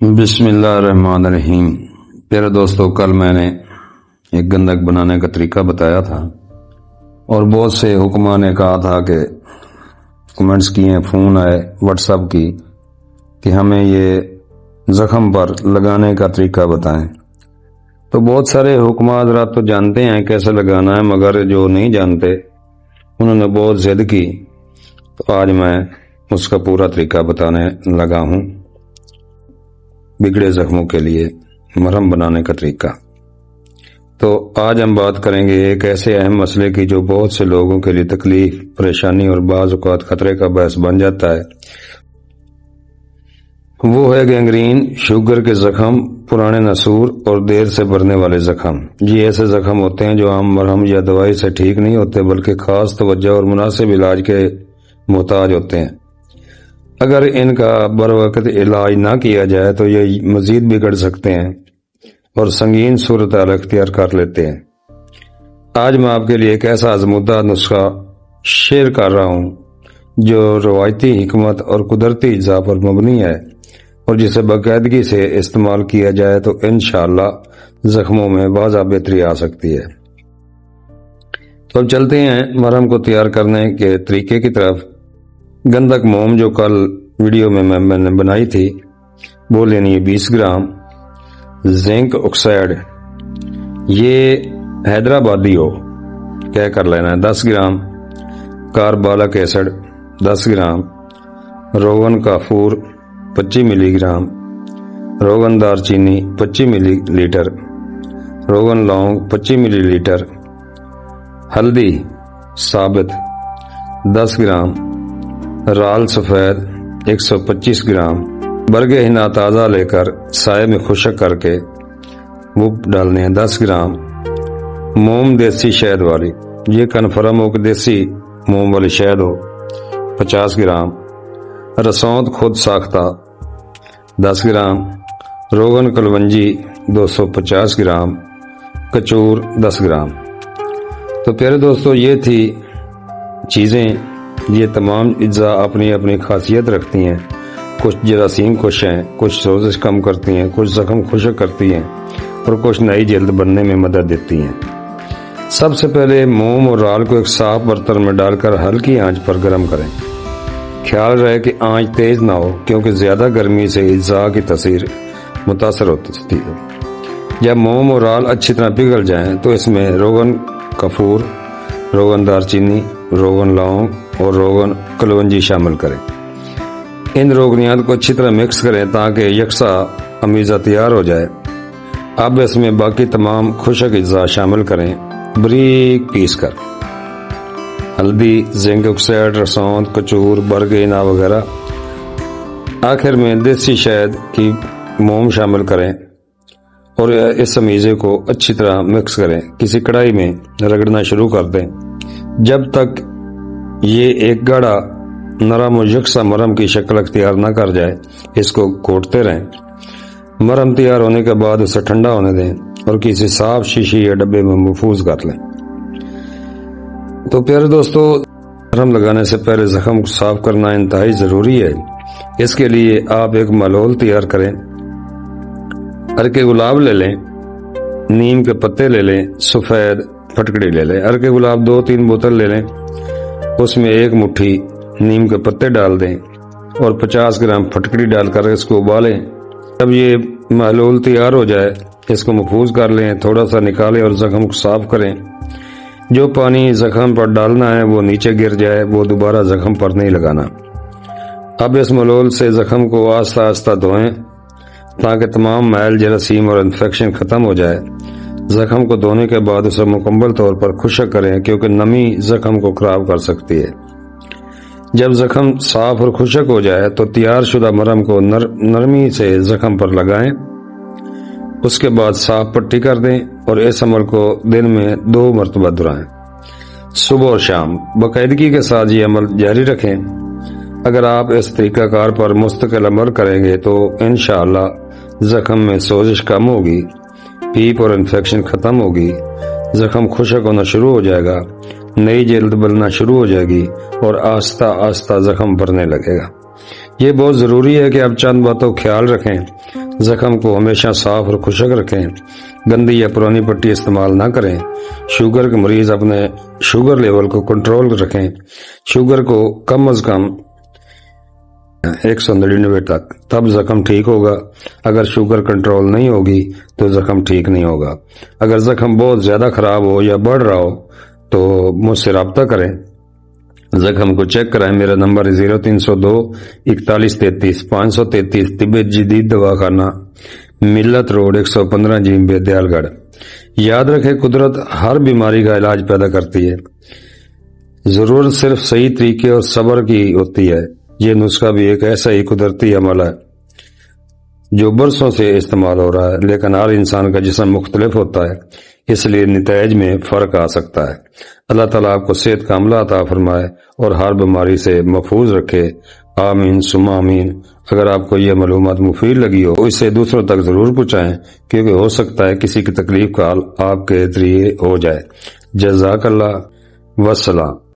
بسم اللہ الرحمن الرحیم۔ پیارے دوستو، کل میں نے ایک گندک بنانے کا طریقہ بتایا تھا اور بہت سے حکماں نے کہا تھا کہ کمنٹس کیے، فون آئے واٹس ایپ کی کہ ہمیں یہ زخم پر لگانے کا طریقہ بتائیں۔ تو بہت سارے حکماں حضرات تو جانتے ہیں کیسے لگانا ہے، مگر جو نہیں جانتے انہوں نے بہت ضد کی، تو آج میں اس کا پورا طریقہ بتانے لگا ہوں۔ بگڑے زخموں کے لیے مرہم بنانے کا طریقہ۔ تو آج ہم بات کریں گے ایک ایسے اہم مسئلے کی جو بہت سے لوگوں کے لیے تکلیف، پریشانی اور بعض اوقات خطرے کا باعث بن جاتا ہے۔ وہ ہے گینگرین، شوگر کے زخم، پرانے نسور اور دیر سے بڑھنے والے زخم۔ یہ ایسے زخم ہوتے ہیں جو عام مرہم یا دوائی سے ٹھیک نہیں ہوتے، بلکہ خاص توجہ اور مناسب علاج کے محتاج ہوتے ہیں۔ اگر ان کا بروقت علاج نہ کیا جائے تو یہ مزید بگڑ سکتے ہیں اور سنگین صورتحال اختیار کر لیتے ہیں۔ آج میں آپ کے لیے ایک ایسا آزمودہ نسخہ شیئر کر رہا ہوں جو روایتی حکمت اور قدرتی اجزاء پر مبنی ہے، اور جسے باقاعدگی سے استعمال کیا جائے تو انشاءاللہ زخموں میں واضح بہتری آ سکتی ہے۔ تو اب چلتے ہیں مرہم کو تیار کرنے کے طریقے کی طرف۔ گندک موم جو کل ویڈیو میں نے بنائی تھی وہ لینی ہے 20 گرام۔ زنک آکسائڈ، یہ حیدرآبادی ہو کہہ کر لینا ہے 10 گرام۔ Carbolic acid 10 gram. روغن کافور 25 ملی گرام۔ روغن دار چینی 25 ملی لیٹر۔ روغن لونگ 25 ملی لیٹر۔ ہلدی ثابت 10 گرام۔ رال سفید 125 گرام۔ برگ ہنا تازہ لے کر سائے میں خشک کر کے وہ ڈالنے ہیں 10 گرام۔ موم دیسی شہد والی، یہ کنفرم ہو کہ دیسی موم والی شہد ہو 50 گرام۔ رسوند خود ساختہ 10 گرام۔ روغن کلونجی 250 گرام۔ کچور 10 گرام۔ تو پیارے دوستو، یہ تھی چیزیں۔ یہ تمام اجزاء اپنی اپنی خاصیت رکھتی ہیں، کچھ جراثیم کش ہیں، کچھ سوزش کم کرتی ہیں، کچھ زخم خشک کرتی ہیں اور کچھ نئی جلد بننے میں مدد دیتی ہیں۔ سب سے پہلے موم اور رال کو ایک صاف برتن میں ڈال کر ہلکی آنچ پر گرم کریں۔ خیال رہے کہ آنچ تیز نہ ہو، کیونکہ زیادہ گرمی سے اجزاء کی تاثیر متاثر ہوتی ہے۔ جب موم اور رال اچھی طرح پگھل جائیں تو اس میں روغن کافور، روغن دار چینی، روغن لونگ اور روغن کلونجی شامل کریں۔ ان روغنیات کو اچھی طرح مکس کریں تاکہ یکساں امیزہ تیار ہو جائے۔ اب اس میں باقی تمام خشک اجزاء شامل کریں، بریک پیس کر۔ ہلدی، زنک آکسائڈ، رسوند، کچور، برگ ہنا وغیرہ۔ آخر میں دیسی شہد کی موم شامل کریں اور اس امیزے کو اچھی طرح مکس کریں۔ کسی کڑھائی میں رگڑنا شروع کر دیں جب تک یہ ایک گاڑھا، نرم و یکساں مرہم کی شکل اختیار نہ کر جائے۔ اس کو گھوٹتے رہیں۔ مرہم تیار ہونے کے بعد اسے ٹھنڈا ہونے دیں اور کسی صاف شیشی یا ڈبے میں محفوظ کر لیں۔ تو پیارے دوستو، مرہم لگانے سے پہلے زخم کو صاف کرنا انتہائی ضروری ہے۔ اس کے لیے آپ ایک محلول تیار کریں۔ ارکے گلاب لے لیں، نیم کے پتے لے لیں، سفید پھٹکڑی لے لیں۔ ارکے گلاب 2-3 بوتل لے لیں، اس میں 1 مٹھی نیم کے پتے ڈال دیں اور 50 گرام پھٹکڑی ڈال کر اس کو ابالیں۔ جب یہ محلول تیار ہو جائے اس کو محفوظ کر لیں، تھوڑا سا نکالیں اور زخم کو صاف کریں۔ جو پانی زخم پر ڈالنا ہے وہ نیچے گر جائے، وہ دوبارہ زخم پر نہیں لگانا۔ اب اس محلول سے زخم کو آہستہ آہستہ دھوئیں تاکہ تمام میل، جراثیم اور انفیکشن ختم ہو جائے۔ زخم کو دھونے کے بعد اسے مکمل طور پر خشک کریں، کیونکہ نمی زخم کو خراب کر سکتی ہے۔ جب زخم صاف اور خشک ہو جائے تو تیار شدہ مرہم کو نرمی سے زخم پر لگائیں۔ اس کے بعد صاف پٹی کر دیں اور اس عمل کو دن میں 2 مرتبہ دہرائیں، صبح اور شام۔ باقاعدگی کے ساتھ یہ عمل جاری رکھیں۔ اگر آپ اس طریقہ کار پر مستقل عمل کریں گے تو انشاءاللہ زخم میں سوزش کم ہوگی، پیپ اور انفیکشن ختم ہوگی، زخم خشک ہونا شروع ہو جائے گا، نئی جلد بننا شروع ہو جائے گی اور آہستہ آہستہ زخم بھرنے لگے گا۔ یہ بہت ضروری ہے کہ آپ چند باتوں کا خیال رکھیں زخم کو ہمیشہ صاف اور خشک رکھیں، گندی یا پرانی پٹی استعمال نہ کریں۔ شوگر کے مریض اپنے شوگر لیول کو کنٹرول رکھیں، شوگر کو کم از کم 199 تک، تب زخم ٹھیک ہوگا۔ اگر شوگر کنٹرول نہیں ہوگی تو زخم ٹھیک نہیں ہوگا۔ اگر زخم بہت زیادہ خراب ہو یا بڑھ رہا ہو تو مجھ سے رابطہ کریں، زخم کو چیک کرائیں۔ میرا نمبر ہے 0302 4133 533، طبیعت جدید دواخانہ، ملت روڈ 115 جیم دیال گڑھ۔ یاد رکھیں، قدرت ہر بیماری کا علاج پیدا کرتی ہے، ضرورت صرف صحیح طریقے اور صبر کی ہوتی ہے۔ یہ نسخہ بھی ایک ایسا ہی قدرتی عمل ہے جو برسوں سے استعمال ہو رہا ہے، لیکن ہر انسان کا جسم مختلف ہوتا ہے، اس لیے نتائج میں فرق آ سکتا ہے۔ اللہ تعالیٰ آپ کو صحت کا عملہ عطا فرمائے اور ہر بیماری سے محفوظ رکھے، آمین ثم آمین۔ اگر آپ کو یہ معلومات مفید لگی ہو تو اسے دوسروں تک ضرور پہنچائیں، کیونکہ ہو سکتا ہے کسی کی تکلیف کا حل آپ کے ذریعے ہو جائے۔ جزاک اللہ، والسلام۔